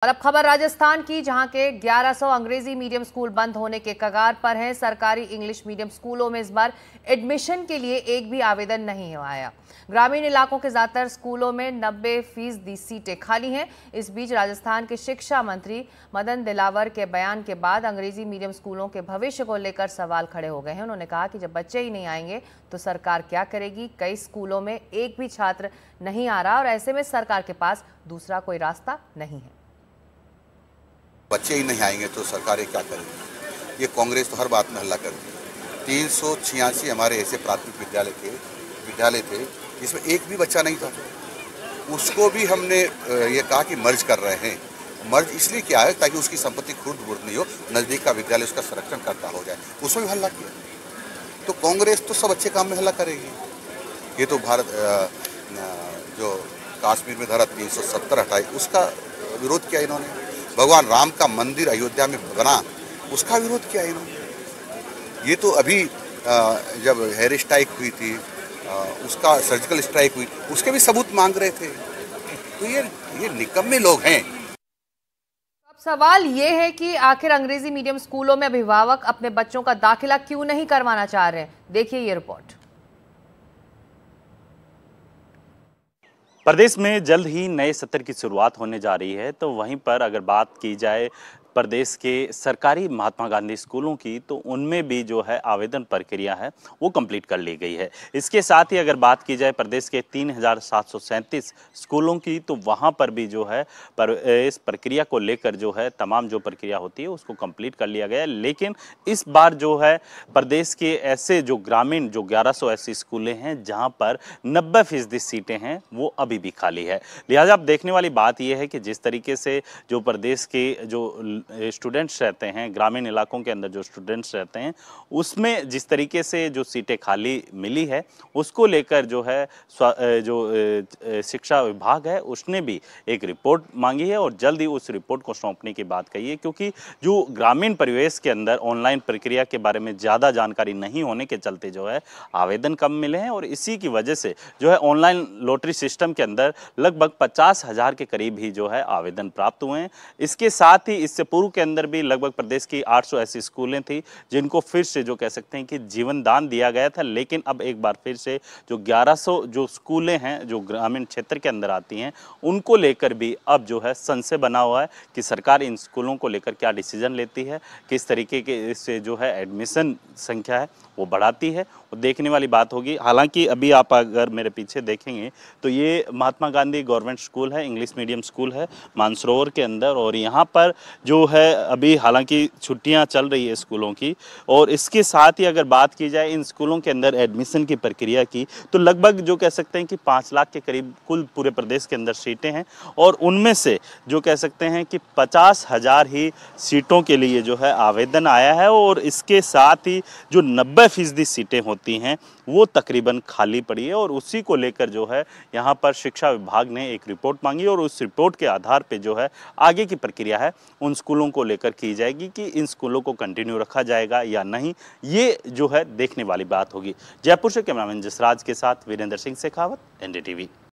और अब खबर राजस्थान की, जहां के 1100 अंग्रेजी मीडियम स्कूल बंद होने के कगार पर हैं। सरकारी इंग्लिश मीडियम स्कूलों में इस बार एडमिशन के लिए एक भी आवेदन नहीं आया। ग्रामीण इलाकों के ज्यादातर स्कूलों में 90% सीटें खाली हैं। इस बीच राजस्थान के शिक्षा मंत्री मदन दिलावर के बयान के बाद अंग्रेजी मीडियम स्कूलों के भविष्य को लेकर सवाल खड़े हो गए हैं। उन्होंने कहा कि जब बच्चे ही नहीं आएंगे तो सरकार क्या करेगी। कई स्कूलों में एक भी छात्र नहीं आ रहा और ऐसे में सरकार के पास दूसरा कोई रास्ता नहीं है। बच्चे ही नहीं आएंगे तो सरकारें क्या करेंगी। ये कांग्रेस तो हर बात में हल्ला करती है। 386 हमारे ऐसे प्राथमिक विद्यालय थे जिसमें एक भी बच्चा नहीं था। उसको भी हमने ये कहा कि मर्ज कर रहे हैं। मर्ज इसलिए किया है ताकि उसकी संपत्ति खुर्द-बुर्द नहीं हो, नज़दीक का विद्यालय उसका संरक्षण करता हो जाए। उसमें भी हल्ला किया। तो कांग्रेस तो सब अच्छे काम में हल्ला करेगी। ये तो भारत जो कश्मीर में धारा 370 हटाई उसका विरोध किया इन्होंने। भगवान राम का मंदिर अयोध्या में बना उसका विरोध किया इन्होंने। ये तो अभी जब हेयर स्ट्राइक हुई थी, उसका सर्जिकल स्ट्राइक हुई, उसके भी सबूत मांग रहे थे। तो ये निकम्मे लोग हैं। अब सवाल ये है कि आखिर अंग्रेजी मीडियम स्कूलों में अभिभावक अपने बच्चों का दाखिला क्यों नहीं करवाना चाह रहे हैं। देखिए ये रिपोर्ट। प्रदेश में जल्द ही नए सत्र की शुरुआत होने जा रही है। तो वहीं पर अगर बात की जाए प्रदेश के सरकारी महात्मा गांधी स्कूलों की, तो उनमें भी जो है आवेदन प्रक्रिया है वो कंप्लीट कर ली गई है। इसके साथ ही अगर बात की जाए प्रदेश के 3737 स्कूलों की, तो वहां पर भी जो है इस प्रक्रिया को लेकर जो है तमाम जो प्रक्रिया होती है उसको कंप्लीट कर लिया गया है। लेकिन इस बार जो है प्रदेश के ऐसे जो ग्रामीण जो 1100 ऐसी स्कूलें हैं जहां पर 90% सीटें हैं वो अभी भी खाली है। लिहाजा अब देखने वाली बात यह है कि जिस तरीके से जो प्रदेश के जो स्टूडेंट्स रहते हैं, ग्रामीण इलाकों के अंदर जो स्टूडेंट्स रहते हैं, उसमें जिस तरीके से जो सीटें खाली मिली है उसको लेकर जो है शिक्षा विभाग है उसने भी एक रिपोर्ट मांगी है और जल्द ही उस रिपोर्ट को सौंपने की बात कही है। क्योंकि जो ग्रामीण परिवेश के अंदर ऑनलाइन प्रक्रिया के बारे में ज़्यादा जानकारी नहीं होने के चलते जो है आवेदन कम मिले हैं और इसी की वजह से जो है ऑनलाइन लॉटरी सिस्टम के अंदर लगभग 50,000 के करीब ही जो है आवेदन प्राप्त हुए हैं। इसके साथ ही इससे पूर्व के अंदर भी लगभग प्रदेश की 800 ऐसी स्कूलें थी जिनको फिर से जो कह सकते हैं कि जीवन दान दिया गया था। लेकिन अब एक बार फिर से जो 1100 जो स्कूलें हैं जो ग्रामीण क्षेत्र के अंदर आती हैं उनको लेकर भी अब जो है संशय बना हुआ है कि सरकार इन स्कूलों को लेकर क्या डिसीजन लेती है, किस तरीके के से जो है एडमिशन संख्या है वो बढ़ाती है, वो देखने वाली बात होगी। हालांकि अभी आप अगर मेरे पीछे देखेंगे तो ये महात्मा गांधी गवर्नमेंट स्कूल है, इंग्लिश मीडियम स्कूल है मानसरोवर के अंदर। और यहाँ पर जो है अभी हालांकि छुट्टियां चल रही है स्कूलों की। और इसके साथ ही अगर बात की जाए इन स्कूलों के अंदर एडमिशन की प्रक्रिया की, तो लगभग जो कह सकते हैं कि 5 लाख के करीब कुल पूरे प्रदेश के अंदर सीटें हैं और उनमें से जो कह सकते हैं कि 50,000 ही सीटों के लिए जो है आवेदन आया है। और इसके साथ ही जो 90% सीटें होती हैं वो तकरीबन खाली पड़ी है और उसी को लेकर जो है यहाँ पर शिक्षा विभाग ने एक रिपोर्ट मांगी और उस रिपोर्ट के आधार पे जो है आगे की प्रक्रिया है उन स्कूलों को लेकर की जाएगी कि इन स्कूलों को कंटिन्यू रखा जाएगा या नहीं, ये जो है देखने वाली बात होगी। जयपुर से कैमरामैन जसराज के साथ वीरेंद्र सिंह शेखावत, एनडीटीवी।